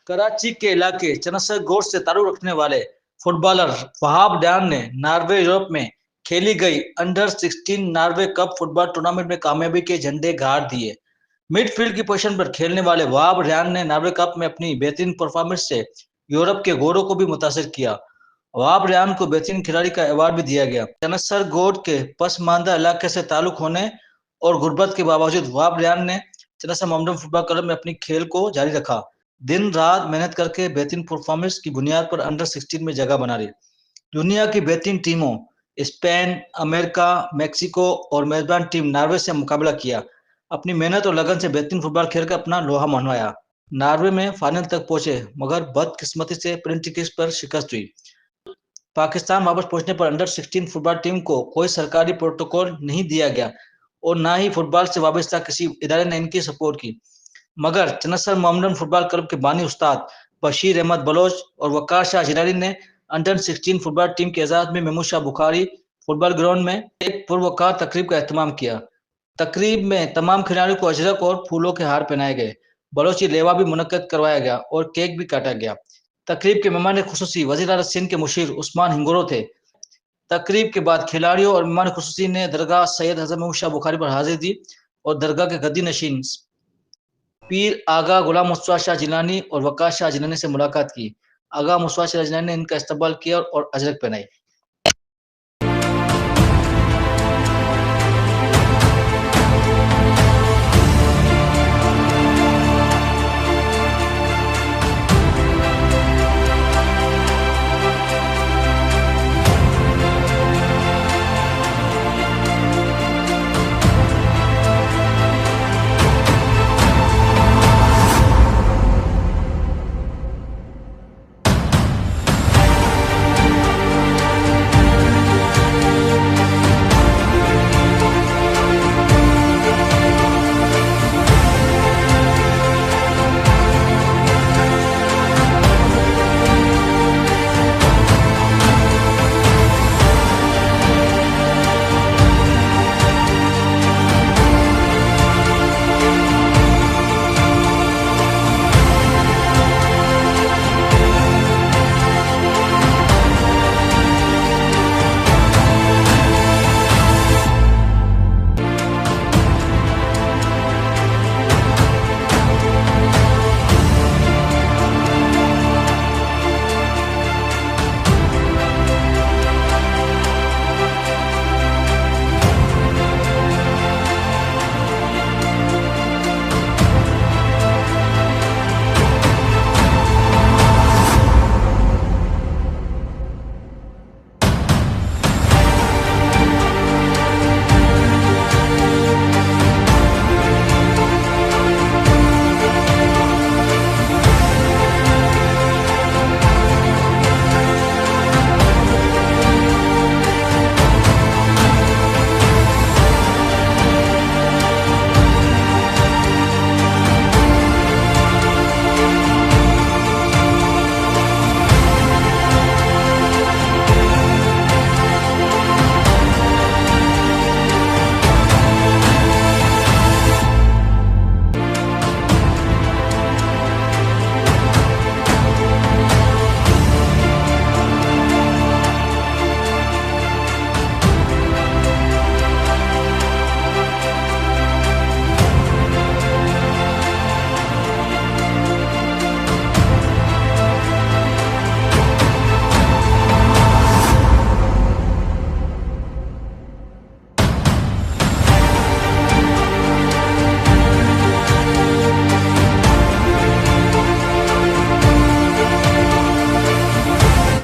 कराची के इलाके चनसर गोड से ताल्लुक रखने वाले फुटबॉलर वहाब रियान ने नॉर्वे यूरोप में खेली गई under 16 Norway cup football tournament में कामयाबी के झंडे गाड़ दिए। मिडफील्ड की पोजीशन पर खेलने वाले वहाब रियान ने नॉर्वे कप में अपनी बेहतरीन परफॉर्मेंस से यूरोप के गौरव को भी मुतासिर किया। वहाब रियान को बेहतरीन खिलाड़ी का अवार्ड भी दिया गया। चनसर गोड के पसमानदा इलाके से ताल्लुक होने और गुर्बत के बावजूद वहाब रियान ने चनसर मोहम्मदन फुटबॉल क्लब में अपनी खेल को जारी रखा। दिन रात मेहनत करके बेहतरीन परफॉर्मेंस की बुनियाद पर अंडर 16 में जगह बना रही। दुनिया की बेहतरीन टीमों स्पेन, अमेरिका, मेक्सिको और मेजबान टीम नॉर्वे से मुकाबला किया। अपनी मेहनत और लगन से बेहतरीन फुटबॉल खेलकर अपना लोहा मनवाया। नॉर्वे में फाइनल तक पहुंचे मगर बदकिस्मती से पेनल्टी किक्स पर शिकस्त हुई। पाकिस्तान वापस पहुंचने पर अंडर 16 फुटबॉल टीम को कोई सरकारी प्रोटोकॉल नहीं दिया गया और ना ही फुटबॉल से वाबस्ता किसी इदारे ने इनकी सपोर्ट की। मगर चनसर मोहम्मदन फुटबॉल क्लब के बानी उस्ताद बशीर अहमद बलोच और वकार शाह जिलानी ने अंडर 16 फुटबॉल टीम के एजाज में महमूद शाह बुखारी फुटबॉल ग्राउंड में एक पुरवकार तकरीब का एहतमाम किया। तकरीब में तमाम खिलाड़ियों को अजरक और फूलों के हार पहनाए गए। बलोची लेवा भी मुनक्कद करवाया गया और केक भी काटा गया। तकरीब के मेहमान खुसूसी वज़ीर आला सिंध के मुशीर उस्मान हिंगोरो थे। तकरीब के बाद खिलाड़ियों और मेहमान खुसूसी ने दरगाह सैयद हज़रत महमूद शाह बुखारी पर हाजिरी दी और दरगाह के गद्दी नशीन पीर आगा गुलाम मुस्तफा शाह जिलानी और वकार शाह जिलानी से मुलाकात की। आगा मुस्तफा शाह जिलानी ने इनका इस्तकबाल किया और अजरक पहनाई।